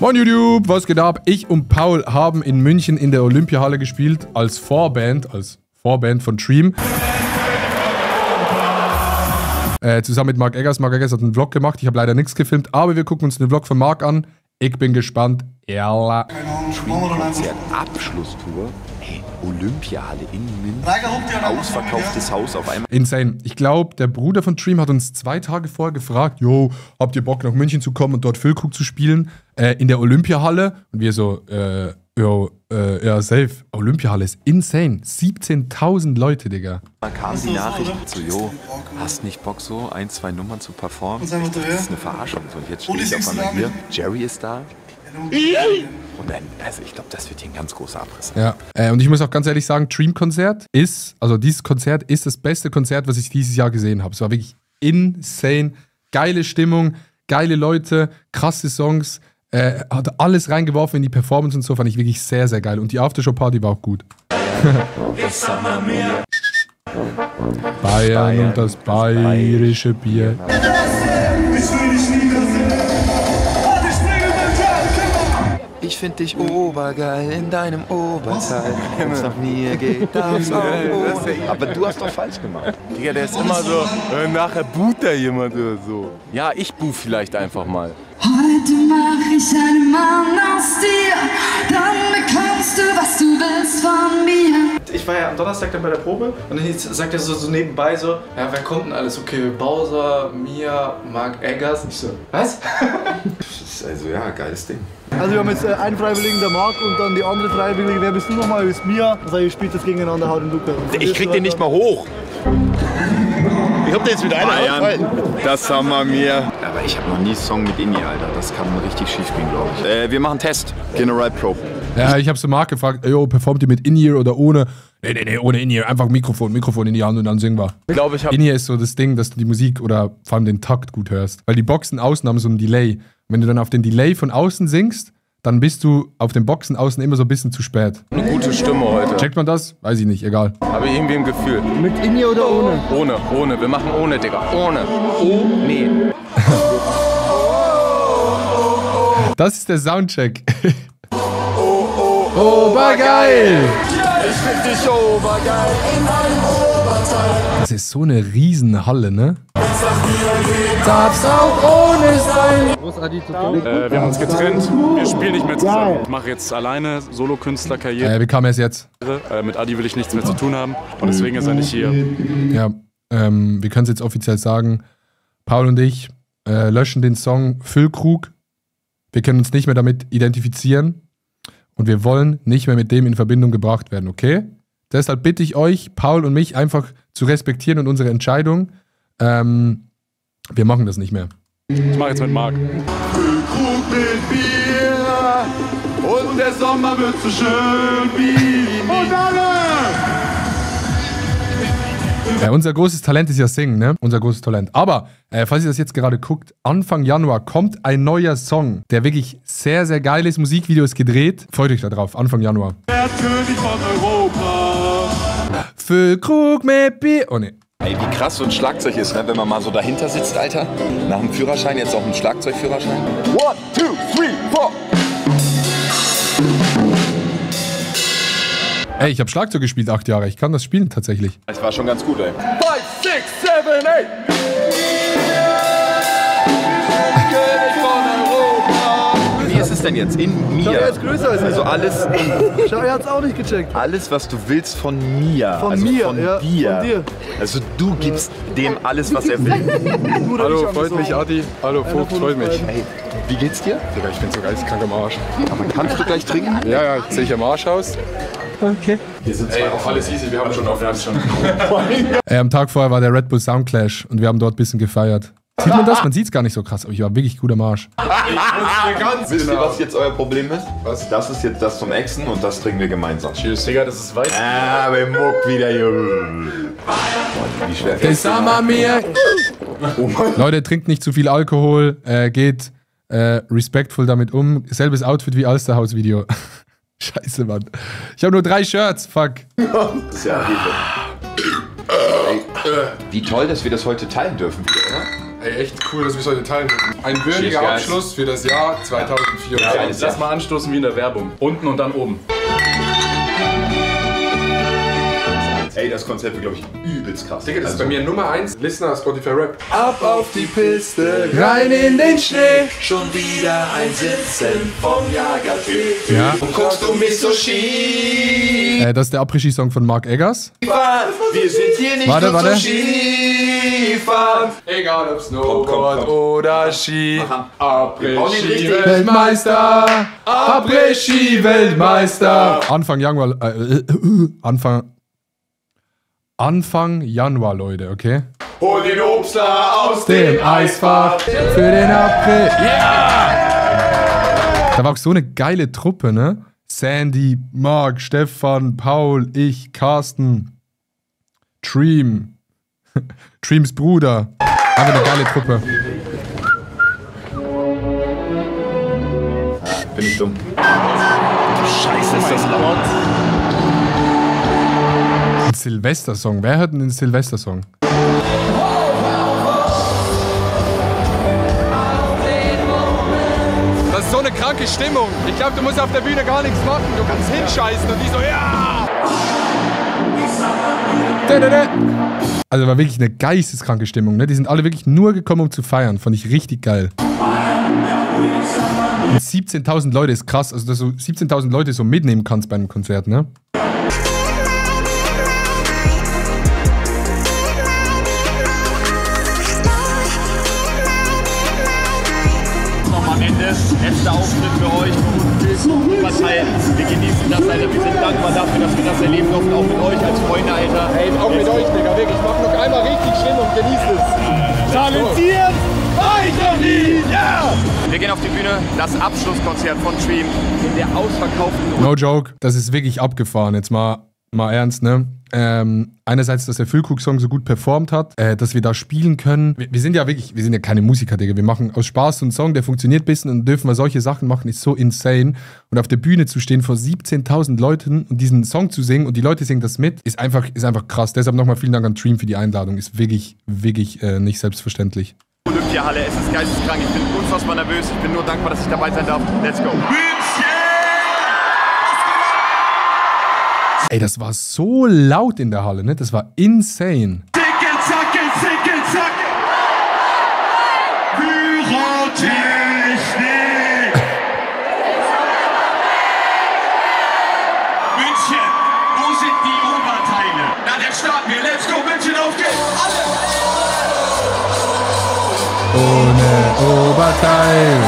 Moin YouTube, was geht ab? Ich und Paul haben in München in der Olympiahalle gespielt als Vorband von Dream. Zusammen mit Mark Eggers. Mark Eggers hat einen Vlog gemacht. Ich habe leider nichts gefilmt, aber wir gucken uns den Vlog von Mark an. Ich bin gespannt. Erla. Dream-Konzert, Abschlusstour. Hey, Olympiahalle in München. Ausverkauftes Haus auf einmal. Insane. Ich glaube, der Bruder von Dream hat uns 2 Tage vorher gefragt, yo, habt ihr Bock nach München zu kommen und dort Füllkrug zu spielen? In der Olympiahalle. Und wir so, ja, safe. Olympiahalle ist insane. 17.000 Leute, Digga. Da kam die Nachricht so, yo, hast nicht Bock so, 1, 2 Nummern zu performen? Das ist eine Verarschung. So, und jetzt stehe ich auf einmal hier, Jerry ist da. Und dann, also ich glaube, das wird hier ein ganz großer Abriss. Ja, und ich muss auch ganz ehrlich sagen, Dream-Konzert ist, also dieses Konzert ist das beste Konzert, was ich dieses Jahr gesehen habe. Es war wirklich insane. Geile Stimmung, geile Leute, krasse Songs. Hat alles reingeworfen in die Performance und so, fand ich wirklich sehr, sehr geil. Und die Aftershow-Party war auch gut. Bayern und das bayerische Bier. Ich find dich obergeil in deinem Oberteil. Wenn's nach mir geht, darf's auch. Aber du hast doch falsch gemacht. Digga, der ist immer so, nachher boot da jemand oder so. Ja, ich buh vielleicht einfach mal. Heute mach ich einen Mann aus dir, dann bekommst du, was du willst von mir. Ich war ja am Donnerstag dann bei der Probe und dann sagt er so nebenbei so, ja, wer kommt denn alles? Okay, Bowser, Mia, Mark Eggers. Ich so, was? Also ja, geiles Ding. Also wir haben jetzt einen Freiwilligen, der Marc, und dann die andere Freiwillige. Wer bist du nochmal? Du bist Mia. Also ihr spielt jetzt gegeneinander, Haut und Luca. Ich krieg den nicht mal hoch. Ich hab den jetzt mit einer Bayern, das haben wir mir. Aber ich habe noch nie einen Song mit Inni, Alter. Das kann richtig schief gehen, glaube ich. Wir machen einen Test. General Pro. Ja, ich habe so Marc gefragt, yo, performt ihr mit In-Ear oder ohne? Nee, ohne In-Ear. Einfach Mikrofon in die Hand und dann singen wir. Ich glaube, ich habe... In-Ear ist so das Ding, dass du die Musik oder vor allem den Takt gut hörst. Weil die Boxen außen haben so einen Delay. Wenn du dann auf den Delay von außen singst, dann bist du auf den Boxen außen immer so ein bisschen zu spät. Eine gute Stimme heute. Checkt man das? Weiß ich nicht, egal. Habe ich irgendwie im Gefühl. Mit Inni oder ohne? Ohne. Wir machen ohne, Digga. Ohne. Oh, nee. Das ist der Soundcheck. Obergeil! Ich find dich obergeil. Das ist so eine Riesenhalle, ne? Darf's auch ohne sein. Wir haben uns getrennt, wir spielen nicht mehr zusammen. Ich mache jetzt alleine Solokünstlerkarriere. Wie kam es jetzt? Mit Adi will ich nichts mehr zu tun haben und deswegen ist er nicht hier. Ja, wir können es jetzt offiziell sagen. Paul und ich löschen den Song Füllkrug. Wir können uns nicht mehr damit identifizieren und wir wollen nicht mehr mit dem in Verbindung gebracht werden, okay? Deshalb bitte ich euch, Paul und mich, einfach zu respektieren und unsere Entscheidung. Wir machen das nicht mehr. Ich mache jetzt mit Marc. Füllkrug mit Bier und der Sommer wird so schön wie und alle! Unser großes Talent ist ja Singen, ne? Unser großes Talent. Aber, falls ihr das jetzt gerade guckt, Anfang Januar kommt ein neuer Song, der wirklich sehr, sehr geil ist. Musikvideo ist gedreht. Freut euch da drauf. Anfang Januar. Der König von Europa. Füllkrug mit Bier. Oh ne. Ey, wie krass so ein Schlagzeug ist, ne? Wenn man mal so dahinter sitzt, Alter. Nach dem Führerschein, jetzt auch ein Schlagzeugführerschein. 1, 2, 3, 4. Ey, ich habe Schlagzeug gespielt 8 Jahre. Ich kann das spielen tatsächlich. Das war schon ganz gut, ey. 5, 6, 7, 8. Wie ist es denn jetzt in mir? Schau, er ist größer als ich. Also alles, Schau, er hat's auch nicht gecheckt. alles, was du willst von mir. Von also mir, von ja, dir. von dir. Also du gibst dem alles, was er will. Hallo, freut mich, Adi. Hallo, Vogt, freut mich. Hey, wie geht's dir? Digga, ich bin so geisteskrank am Arsch. Aber kannst du gleich trinken? Ja, ich sehe ich am Arsch aus. Okay. Ey, auch alles easy, wir haben schon auf schon. Am Tag vorher war der Red Bull Soundclash und wir haben dort ein bisschen gefeiert. Sieht man das? Man sieht's gar nicht so krass, aber ich war wirklich gut am Arsch. Wisst ihr, was jetzt euer Problem ist? Was? Das ist jetzt das zum Exen und das trinken wir gemeinsam. Cheers, Digga, das ist weiß. Wir muck wieder, Junge. Wie schwer Das haben wir mir. Leute, trinkt nicht zu viel Alkohol, geht respektvoll damit um. Selbes Outfit wie Alsterhaus-Video. Scheiße, Mann. Ich habe nur 3 Shirts, fuck. Das ist ja Hilfe. Wie toll, dass wir das heute teilen dürfen, oder? Ey, echt cool, dass wir es heute teilen dürfen. Ein würdiger Abschluss für das Jahr 2024. Lass mal anstoßen wie in der Werbung. Unten und dann oben. Ey, das Konzept wird, glaube ich, übelst krass. Digga, das ist bei mir Nummer 1 Listener Spotify Rap. Ab auf die Piste, rein in den Schnee. Schon wieder ein Sitzen vom Jagertee. Ja. Und guckst du mich so schief. Das ist der Après-Ski-Song von Mark Eggers. Wir sind hier nicht Warte. zum Skifahren. Egal ob Snowboard oder Ski. Après-Ski Weltmeister. Après-Ski-Weltmeister. Anfang Januar, Leute, okay? Hol den Obstler aus Dem Eisfach für den April. Ja! Da war auch so eine geile Truppe, ne? Sandy, Mark, Stefan, Paul, ich, Carsten, Dream. Dreams Bruder. Einfach eine geile Truppe. Bin ich dumm. Scheiße, ist das laut. Ein Silvester-Song. Wer hört denn den Silvester-Song? Das ist so eine kranke Stimmung. Ich glaube, du musst auf der Bühne gar nichts machen. Du kannst hinscheißen und die so, ja! Also war wirklich eine geisteskranke Stimmung. Ne? Die sind alle wirklich nur gekommen, um zu feiern. Fand ich richtig geil. Und 17.000 Leute ist krass. Also, dass du 17.000 Leute so mitnehmen kannst bei einem Konzert, ne? Am Ende, letzter Auftritt für euch, für uns, Oberteil. Wir genießen das, Alter. Wir sind dankbar dafür, dass wir das erleben durften, auch mit euch als Freunde, Alter. Hey, auch mit euch, Digga, wirklich. Mach noch einmal richtig schlimm und genießt es. Talentiert! War ich noch nie! Ja! Wir gehen auf die Bühne, das Abschlusskonzert von Dream in der ausverkauften... No joke, das ist wirklich abgefahren. Jetzt mal ernst, ne? Einerseits, dass der Füllkrug-Song so gut performt hat, dass wir da spielen können. Wir sind ja keine Musiker, Digga. Wir machen aus Spaß so einen Song, der funktioniert ein bisschen und dürfen wir solche Sachen machen, ist so insane. Und auf der Bühne zu stehen vor 17.000 Leuten und diesen Song zu singen und die Leute singen das mit, ist einfach krass. Deshalb nochmal vielen Dank an Dream für die Einladung. Ist wirklich nicht selbstverständlich. Olympiahalle, es ist geisteskrank. Ich bin unfassbar nervös. Ich bin nur dankbar, dass ich dabei sein darf. Let's go. Ey, das war so laut in der Halle, ne? Das war insane. Zicke, zack. Pyrotechnik. München, wo sind die Oberteile? Na, dann starten wir. Let's go, München, auf geht's. Alle. Ohne Oberteil.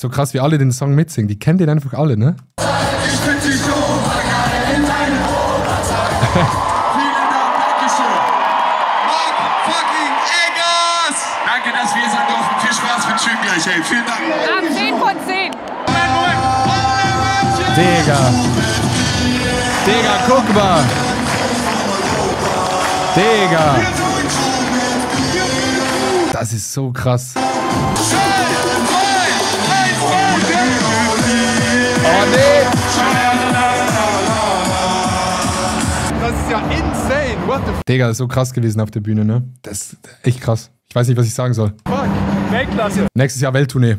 So krass, wie alle den Song mitsingen. Die kennen den einfach alle, ne? Ich find dich so geil in deinem Oberteil. Vielen Dank, Dankeschön. Mark fucking Eggers. Danke, dass wir sein durften. Viel Spaß mit Schön gleich, ey. Vielen Dank. 10 von 10. Moment. Digga, guck mal. Digga. Das ist so krass. Oh nee! Das ist ja insane! What the f... Digga, das ist so krass gewesen auf der Bühne, ne? Das ist echt krass. Ich weiß nicht, was ich sagen soll. Fuck, Weltklasse. Nächstes Jahr Welttournee.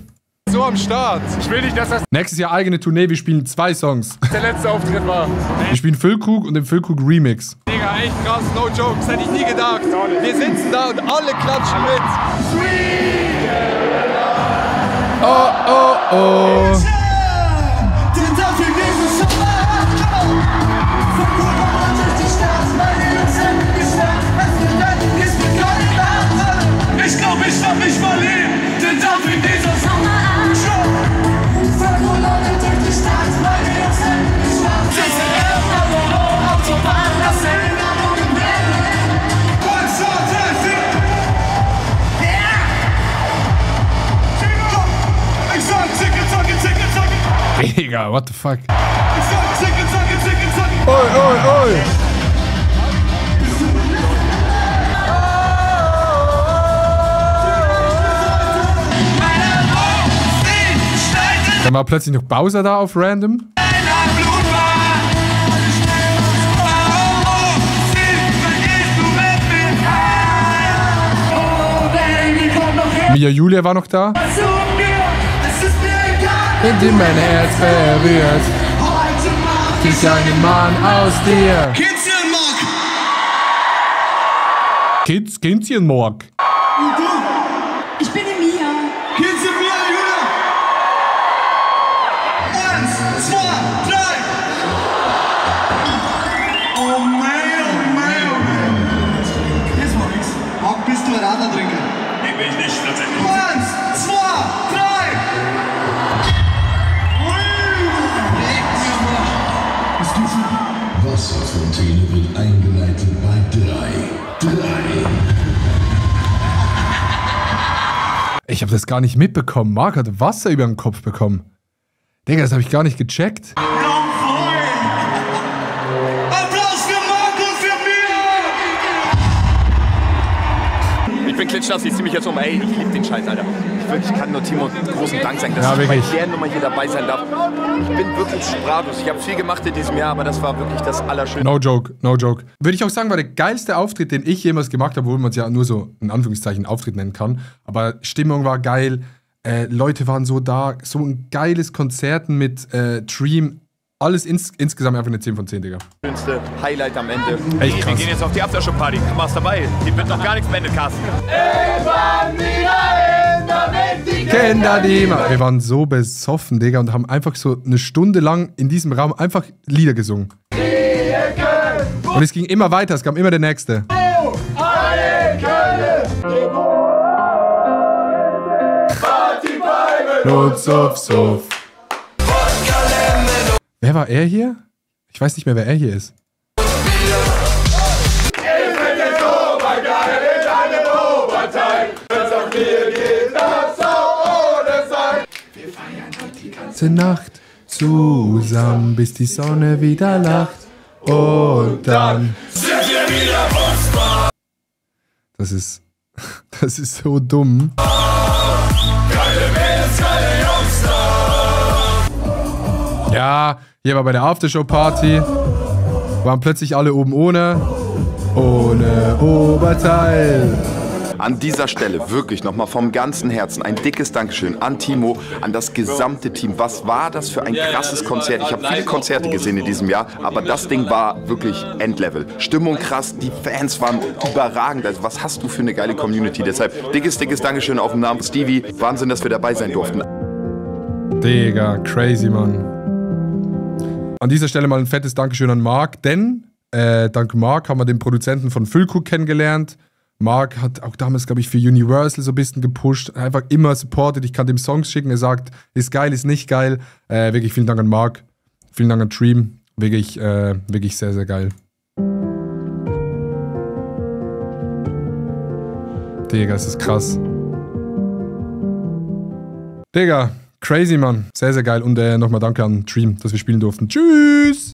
So am Start. Ich will nicht, dass das Nächstes Jahr eigene Tournee, wir spielen 2 Songs. der letzte Auftritt war. Wir spielen Füllkrug und den Füllkrug Remix. Digga, echt krass, no joke. Das hätte ich nie gedacht. Wir sitzen da und alle klatschen mit. Oh, oh, oh. Ich glaub, ich darf mich verlieben, denn darf in dieser Sommerabend verloren durch die Stadt, meine Jungs sind nicht schwach. Diese Autobahn, das Erinnerung im Berlin. Ich sag zicke, zacke, zicke, zacke. Digga, what the fuck? Ich sag zicke, zacke, zicke, zacke. Oi, oi, oi. Dann war plötzlich noch Bowser da auf Random. Mia Julia war noch da. In dem mein Herz verwirrt. Dich einen Mann aus dir. Kindchenmorg. Und du? Ich bin die Mia. Kindchen Mia, Julia. 1, 2, 3. Oh mein, oh mein, oh mein. Das war nix. Marc, bist du ein Radlertrinker? Nee, bin ich nicht, tatsächlich. 1, 2, 3. Wasserfontäne wird eingeleitet bei 3. Ich habe das gar nicht mitbekommen. Marc hat Wasser über den Kopf bekommen. Digga, das habe ich gar nicht gecheckt. Applaus für Marc und für Mia! Ich bin klitschnass, ich zieh mich jetzt um. Ey, ich lieb den Scheiß, Alter. Ich kann nur Timo großen Dank sagen, dass ich bei der Nummer hier dabei sein darf. Ich bin wirklich sprachlos. Ich habe viel gemacht in diesem Jahr, aber das war wirklich das Allerschönste. No joke, no joke. Würde ich auch sagen, war der geilste Auftritt, den ich jemals gemacht habe, obwohl man es ja nur so in Anführungszeichen Auftritt nennen kann. Aber Stimmung war geil, Leute waren so da, so ein geiles Konzerten mit Dream. Alles insgesamt einfach eine 10 von 10, Digga. Schönste Highlight am Ende. Echt krass. Wir gehen jetzt auf die Aftershow-Party. Du warst dabei. Hier wird noch gar nichts beendet, Carsten. Kinder, wir waren so besoffen, Digga, und haben einfach so eine Stunde lang in diesem Raum einfach Lieder gesungen. Und es ging immer weiter, es kam immer der nächste. Suff. Wer war er hier? Ich weiß nicht mehr, wer er hier ist. Die ganze Nacht zusammen, bis die Sonne wieder lacht. Und dann sind wir wieder Fußball. Das ist so dumm. Ja, hier war bei der Aftershow-Party. Waren plötzlich alle oben ohne Oberteil. An dieser Stelle wirklich nochmal vom ganzen Herzen ein dickes Dankeschön an Timo, an das gesamte Team. Was war das für ein krasses Konzert? Ich habe viele Konzerte gesehen in diesem Jahr, aber das Ding war wirklich Endlevel. Stimmung krass, die Fans waren überragend. Also was hast du für eine geile Community? Deshalb dickes Dankeschön auf den Namen von Stevie. Wahnsinn, dass wir dabei sein durften. Digga, crazy, Mann. An dieser Stelle mal ein fettes Dankeschön an Marc, denn dank Marc haben wir den Produzenten von Füllkrug kennengelernt. Marc hat auch damals, glaube ich, für Universal so ein bisschen gepusht, einfach immer supportet. Ich kann dem Songs schicken, er sagt, ist geil, ist nicht geil. Wirklich vielen Dank an Marc, vielen Dank an Dream. Wirklich sehr, sehr geil. Digga, das ist krass. Digga, crazy, Mann. Sehr, sehr geil. Und nochmal danke an Dream, dass wir spielen durften. Tschüss!